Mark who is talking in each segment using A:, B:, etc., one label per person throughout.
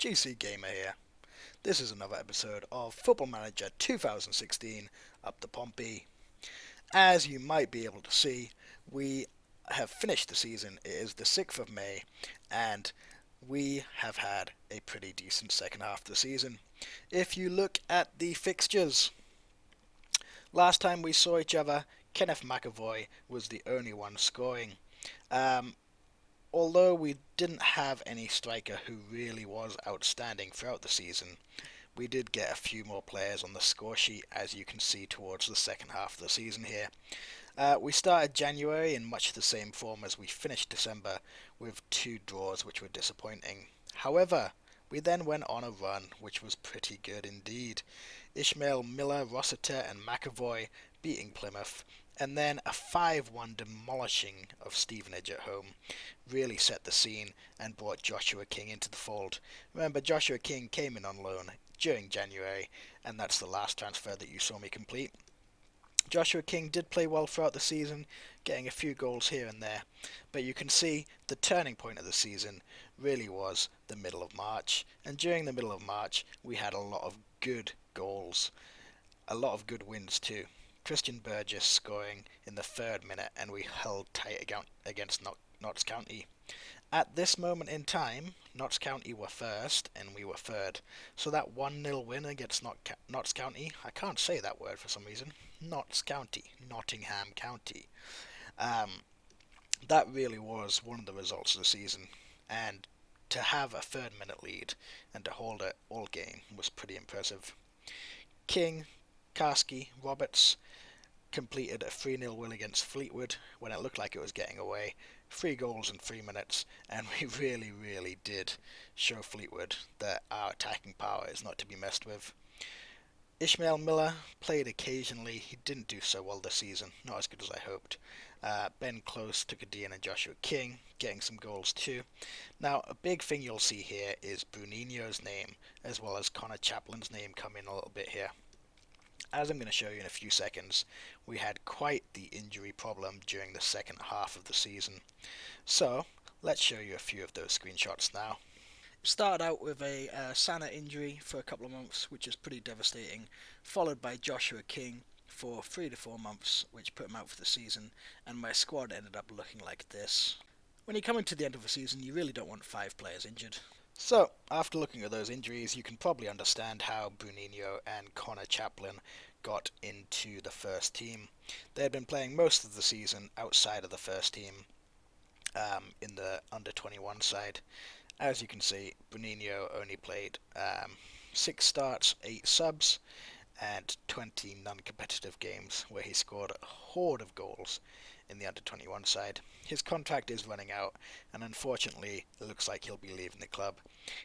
A: GC Gamer here. This is another episode of Football Manager 2016 up to Pompey. As you might be able to see, we have finished the season. It is the 6th of May and we have had a pretty decent second half of the season. If you look at the fixtures, last time we saw each other, Kenneth McEvoy was the only one scoring. Although we didn't have any striker who really was outstanding throughout the season, we did get a few more players on the score sheet, as you can see towards the second half of the season here. We started January in much the same form as we finished December, with 2 draws which were disappointing. However, we then went on a run which was pretty good indeed. Ishmael Miller, Rossiter and McEvoy beating Plymouth, and then a 5-1 demolishing of Stevenage at home really set the scene and brought Joshua King into the fold. Remember, Joshua King came in on loan during January, and that's the last transfer that you saw me complete. Joshua King did play well throughout the season, getting a few goals here and there, but you can see the turning point of the season really was the middle of March, and during the middle of March we had a lot of good goals, a lot of good wins too. Christian Burgess scoring in the 3rd minute, and we held tight against Notts County. At this moment in time, Notts County were first and we were 3rd, so that 1-0 win against Notts County, I can't say that word for some reason, Nottingham County, that really was one of the results of the season, and to have a 3rd minute lead and to hold it all game was pretty impressive. King, Caskey, Roberts completed a 3-0 win against Fleetwood when it looked like it was getting away. 3 goals in 3 minutes, and we really did show Fleetwood that our attacking power is not to be messed with. Ishmael Miller played occasionally. He didn't do so well this season, not as good as I hoped. Ben Close took a D in, and Joshua King getting some goals too. Now, a big thing you'll see here is Bruninho's name, as well as Connor Chaplin's name come in a little bit here. As I'm going to show you in a few seconds, we had quite the injury problem during the second half of the season. So, let's show you a few of those screenshots now. Started out with a Sana injury for a couple of months, which is pretty devastating, followed by Joshua King for 3 to 4 months, which put him out for the season, and my squad ended up looking like this. When you're coming to the end of a season, you really don't want 5 players injured. So, after looking at those injuries, you can probably understand how Bruninho and Connor Chaplain got into the first team. They had been playing most of the season outside of the first team in the under-21 side. As you can see, Bruninho only played 6 starts, 8 subs, and 20 non-competitive games, where he scored a horde of goals in the under-21 side. His contract is running out, and unfortunately it looks like he'll be leaving the club.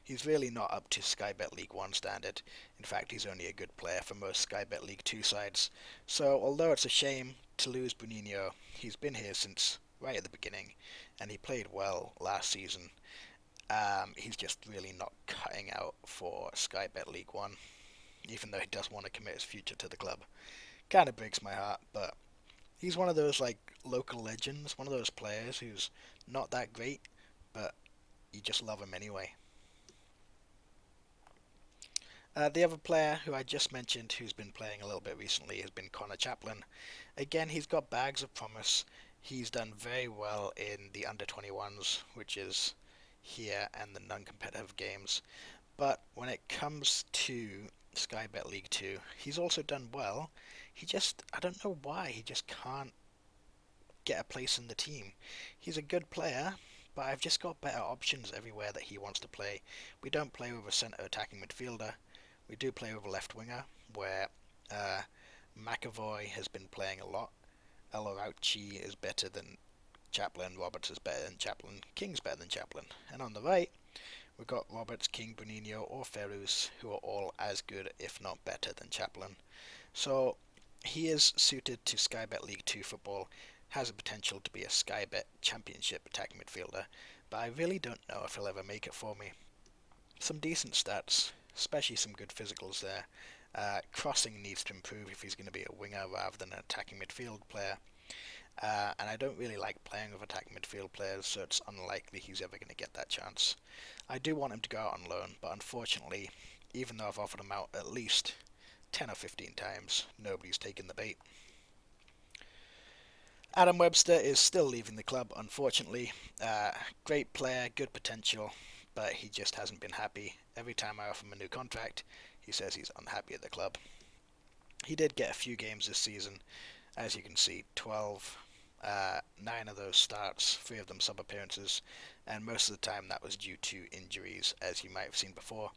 A: He's really not up to Sky Bet League 1 standard. In fact, he's only a good player for most Sky Bet League 2 sides. So although it's a shame to lose Bruninho, he's been here since right at the beginning, and he played well last season. He's just really not cutting out for Sky Bet League 1, even though he does want to commit his future to the club. Kind of breaks my heart, but he's one of those local legends, one of those players who's not that great, but you just love him anyway. The other player who I just mentioned who's been playing a little bit recently has been Connor Chaplain. Again, he's got bags of promise. He's done very well in the under-21s, which is here, and the non-competitive games. But when it comes to Sky Bet League 2, he's also done well. I don't know why, he just can't get a place in the team. He's a good player, but I've just got better options everywhere that he wants to play. We don't play with a centre attacking midfielder. We do play with a left winger, where McEvoy has been playing a lot. El Arauchi is better than Chaplain, Roberts is better than Chaplain, King's better than Chaplain. And on the right, we've got Roberts, King, Bruninho or Ferrus, who are all as good, if not better, than Chaplain. So he is suited to Sky Bet League 2 football, has the potential to be a Sky Bet Championship attacking midfielder, but I really don't know if he'll ever make it for me. Some decent stats, especially some good physicals there. Crossing needs to improve if he's going to be a winger rather than an attacking midfield player. and I don't really like playing with attacking midfield players, so it's unlikely he's ever going to get that chance. I do want him to go out on loan, but unfortunately, even though I've offered him out at least 10 or 15 times, nobody's taken the bait. Adam Webster is still leaving the club, unfortunately. Great player, good potential, but he just hasn't been happy. Every time I offer him a new contract, he says he's unhappy at the club. He did get a few games this season, as you can see, 12, 9 of those starts, 3 of them sub-appearances, and most of the time that was due to injuries, as you might have seen before.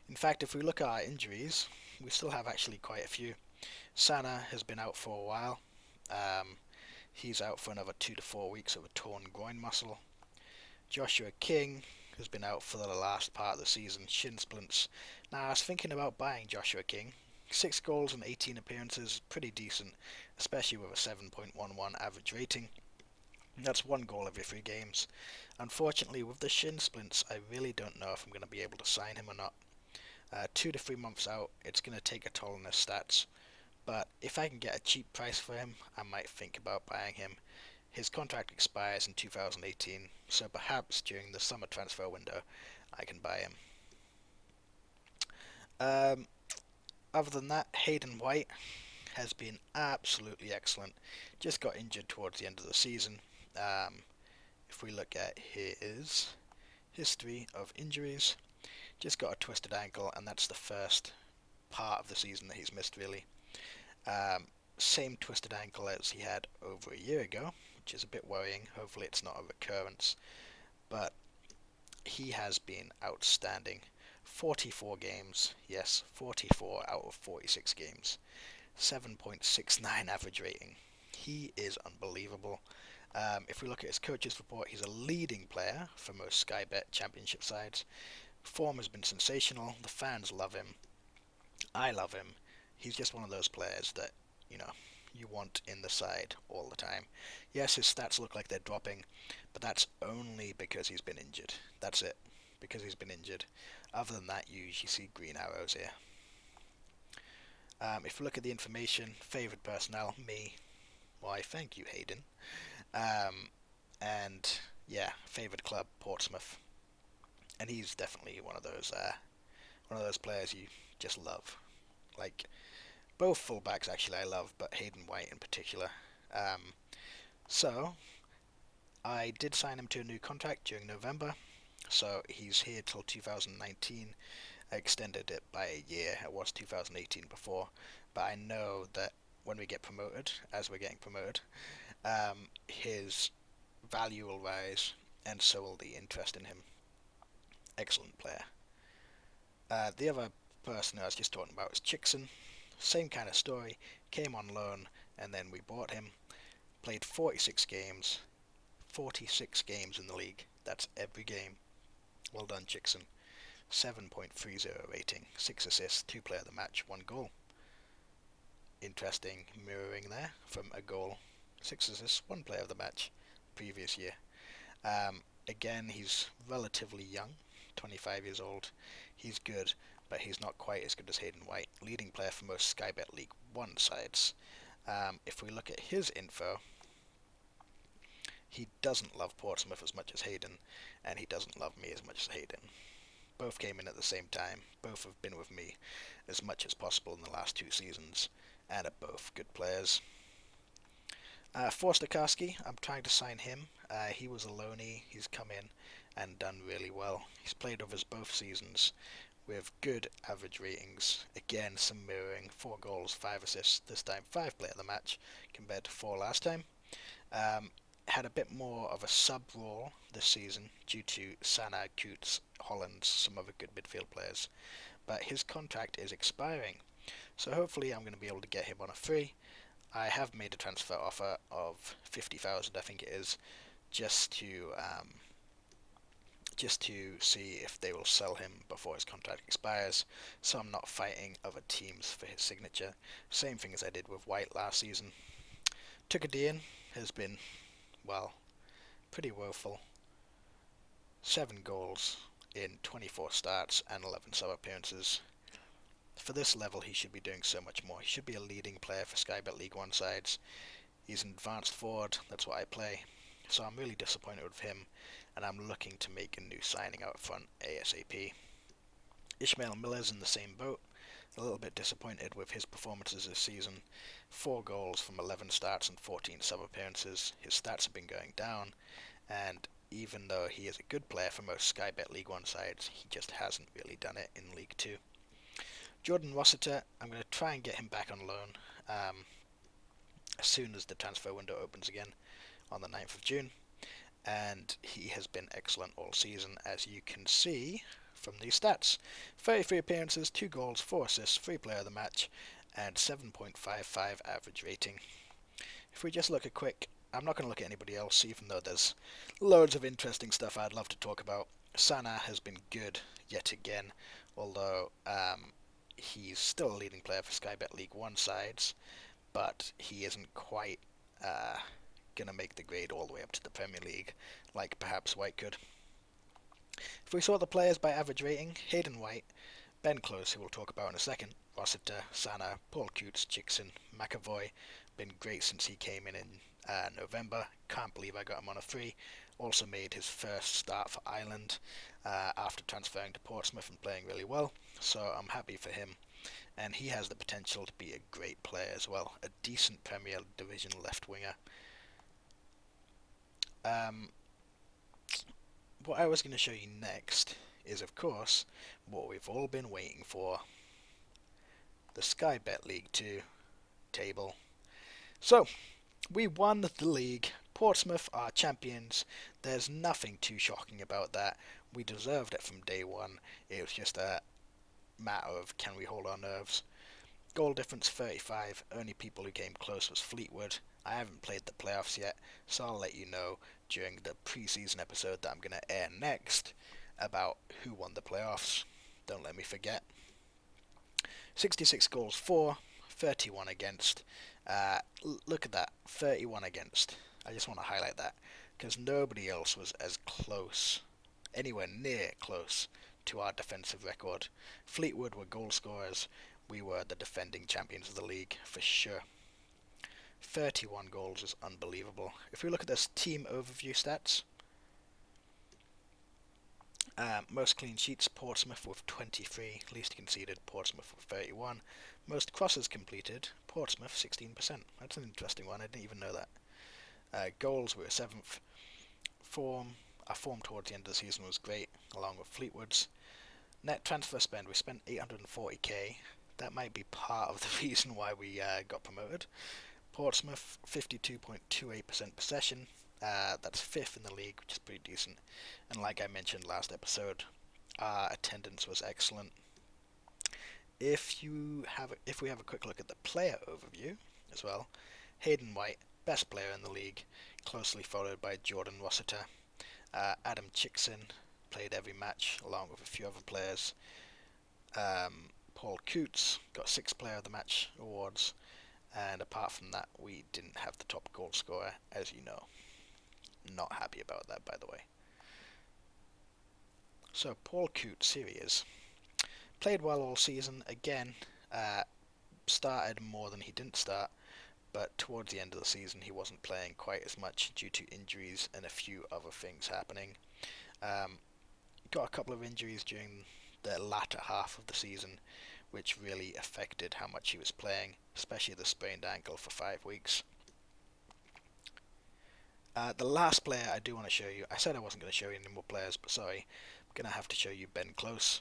A: In fact, if we look at our injuries, we still have actually quite a few. Sana has been out for a while. He's out for another 2 to 4 weeks of a torn groin muscle. Joshua King has been out for the last part of the season, shin splints. Now, I was thinking about buying Joshua King. 6 goals and 18 appearances, pretty decent, especially with a 7.11 average rating. That's 1 goal every 3 games. Unfortunately, with the shin splints, I really don't know if I'm going to be able to sign him or not. 2 to 3 months out, it's going to take a toll on his stats. But if I can get a cheap price for him, I might think about buying him. His contract expires in 2018, so perhaps during the summer transfer window, I can buy him. Other than that, Hayden White has been absolutely excellent. Just got injured towards the end of the season. If we look at his history of injuries, just got a twisted ankle, and that's the first part of the season that he's missed, really. Same twisted ankle as he had over a year ago, which is a bit worrying. Hopefully it's not a recurrence, but he has been outstanding. 44 games, yes, 44 out of 46 games, 7.69 average rating. He is unbelievable. If we look at his coach's report, he's a leading player for most Sky Bet championship sides. Form has been sensational. The fans love him. I love him. He's just one of those players that, you want in the side all the time. Yes, his stats look like they're dropping, but that's only because he's been injured. That's it, because he's been injured. Other than that, you usually see green arrows here. If we look at the information, favoured personnel, me. Why, thank you, Hayden. And yeah, favoured club, Portsmouth. And he's definitely one of those players you just love. Like, both fullbacks actually I love, but Hayden White in particular. So I did sign him to a new contract during November, so he's here till 2019. I extended it by a year. It was 2018 before, but I know that when we get promoted, as we're getting promoted, his value will rise, and so will the interest in him. Excellent player. The other person I was just talking about is Ziyxin. Same kind of story. Came on loan, and then we bought him. Played 46 games. 46 games in the league. That's every game. Well done, Ziyxin. 7.30 rating. 6 assists, 2 player of the match, 1 goal. Interesting mirroring there from a goal, 6 assists, 1 player of the match previous year. Again, he's relatively young, 25 years old. He's good, but he's not quite as good as Hayden White, leading player for most Sky Bet League 1 sides. If we look at his info, he doesn't love Portsmouth as much as Hayden, and he doesn't love me as much as Hayden. Both came in at the same time. Both have been with me as much as possible in the last 2 seasons, and are both good players. Forster Caskey, I'm trying to sign him. He was a loanee. He's come in and done really well. He's played over both seasons with good average ratings. Again, some mirroring. 4 goals, 5 assists. This time 5 player of the match compared to 4 last time. Had a bit more of a sub role this season due to Sana, Coutts, Holland, some other good midfield players. But his contract is expiring, so hopefully I'm going to be able to get him on a free. I have made a transfer offer of 50,000, I think it is, just to see if they will sell him before his contract expires, so I'm not fighting other teams for his signature. Same thing as I did with White last season. Tukadian has been, well, pretty woeful. 7 goals in 24 starts and 11 sub-appearances. For this level, he should be doing so much more. He should be a leading player for Sky Bet League 1 sides. He's an advanced forward, that's what I play. So I'm really disappointed with him, and I'm looking to make a new signing out front ASAP. Ishmael Miller's in the same boat. A little bit disappointed with his performances this season. 4 goals from 11 starts and 14 sub appearances. His stats have been going down, and even though he is a good player for most Sky Bet League 1 sides, he just hasn't really done it in League 2. Jordan Rossiter, I'm going to try and get him back on loan as soon as the transfer window opens again on the 9th of June. And he has been excellent all season, as you can see from these stats. 33 appearances, 2 goals, 4 assists, 3 player of the match, and 7.55 average rating. If we just look at quick, I'm not going to look at anybody else, even though there's loads of interesting stuff I'd love to talk about. Sana has been good yet again, although he's still a leading player for Sky Bet League 1 sides, but he isn't quite going to make the grade all the way up to the Premier League, like perhaps White could. If we sort the players by average rating, Hayden White, Ben Close, who we'll talk about in a second, Rossiter, Sana, Paul Coutts, Ziyxin, McEvoy, been great since he came in November. Can't believe I got him on a free. Also made his first start for Ireland after transferring to Portsmouth and playing really well, so I'm happy for him. And he has the potential to be a great player as well, a decent Premier Division left winger. What I was going to show you next is, of course, what we've all been waiting for, the Sky Bet League 2 table. So, we won the league. Portsmouth are champions. There's nothing too shocking about that. We deserved it from day one. It was just a matter of can we hold our nerves. Goal difference 35. Only people who came close was Fleetwood. I haven't played the playoffs yet, so I'll let you know during the pre-season episode that I'm going to air next about who won the playoffs. Don't let me forget. 66 goals for, 31 against. Look at that, 31 against. I just want to highlight that, because nobody else was as close, anywhere near close, to our defensive record. Fleetwood were goal scorers. We were the defending champions of the league, for sure. 31 goals is unbelievable. If we look at this team overview stats, most clean sheets, Portsmouth with 23, least conceded, Portsmouth with 31, most crosses completed, Portsmouth 16%. That's an interesting one, I didn't even know that. Goals, we were 7th. Our form towards the end of the season was great, along with Fleetwood's. Net transfer spend, we spent 840k. That might be part of the reason why we got promoted. Portsmouth, 52.28% possession. That's 5th in the league, which is pretty decent. And like I mentioned last episode, our attendance was excellent. If we have a quick look at the player overview as well, Hayden White, best player in the league, closely followed by Jordan Rossiter. Adam Ziyxin played every match along with a few other players. Paul Coutts got 6th player of the match awards. And apart from that, we didn't have the top goal scorer, as you know. Not happy about that, by the way. So, Paul Coutts, here he is. Played well all season. Again, started more than he didn't start. But towards the end of the season, he wasn't playing quite as much due to injuries and a few other things happening. Got a couple of injuries during the latter half of the season, which really affected how much he was playing, especially the sprained ankle for 5 weeks. The last player I do want to show you, I said I wasn't going to show you any more players, but sorry, I'm going to have to show you Ben Close.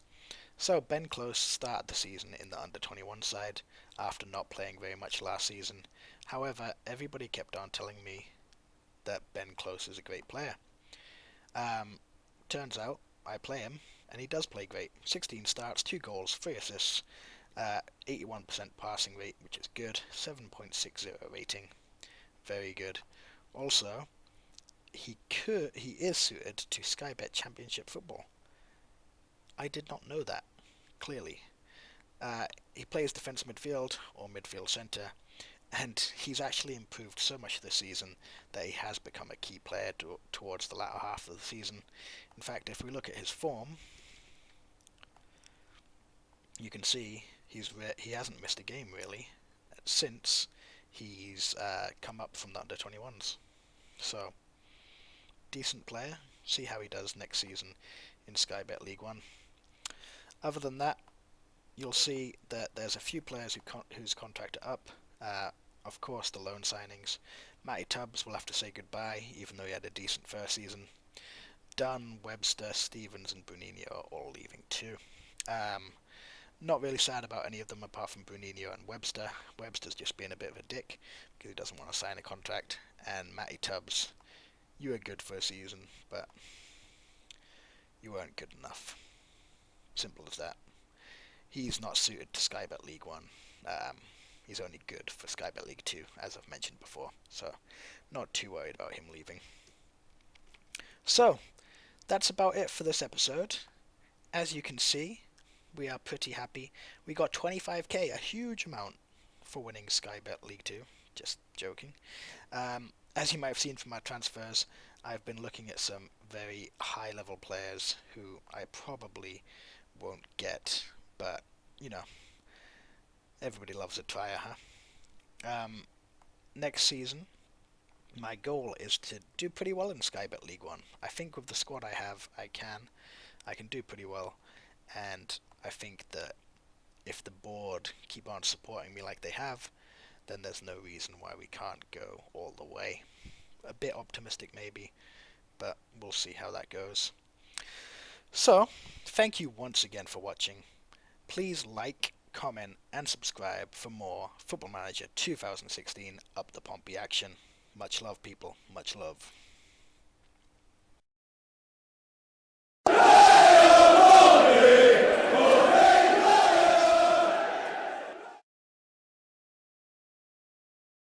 A: So Ben Close started the season in the under-21 side after not playing very much last season. However, everybody kept on telling me that Ben Close is a great player. Turns out, I play him, and he does play great. 16 starts, 2 goals, 3 assists, 81% passing rate, which is good, 7.60 rating, very good. Also, he is suited to Sky Bet Championship football. I did not know that, clearly. He plays defensive midfield or midfield centre, and he's actually improved so much this season that he has become a key player towards the latter half of the season. In fact, if we look at his form, you can see he hasn't missed a game really since he's come up from the under-21s. So, decent player. See how he does next season in Sky Bet League 1. Other than that, you'll see that there's a few players whose contract are up. Of course, the loan signings. Matty Tubbs will have to say goodbye, even though he had a decent first season. Dunn, Webster, Stevens, and Bruninho are all leaving too. Not really sad about any of them apart from Bruninho and Webster. Webster's just being a bit of a dick because he doesn't want to sign a contract. And Matty Tubbs, you were good for a season, but you weren't good enough. Simple as that. He's not suited to Sky Bet League 1. He's only good for Sky Bet League 2, as I've mentioned before. So, not too worried about him leaving. So, that's about it for this episode. As you can see, we are pretty happy. We got 25k, a huge amount for winning Sky Bet League 2. Just joking. As you might have seen from my transfers, I've been looking at some very high-level players who I probably won't get, but, you know, everybody loves a trier, huh? Next season, my goal is to do pretty well in Sky Bet League 1. I think with the squad I have, I can do pretty well, and I think that if the board keep on supporting me like they have, then there's no reason why we can't go all the way. A bit optimistic maybe, but we'll see how that goes. So, thank you once again for watching. Please like, comment, and subscribe for more Football Manager 2016 Up the Pompey action. Much love, people. Much love.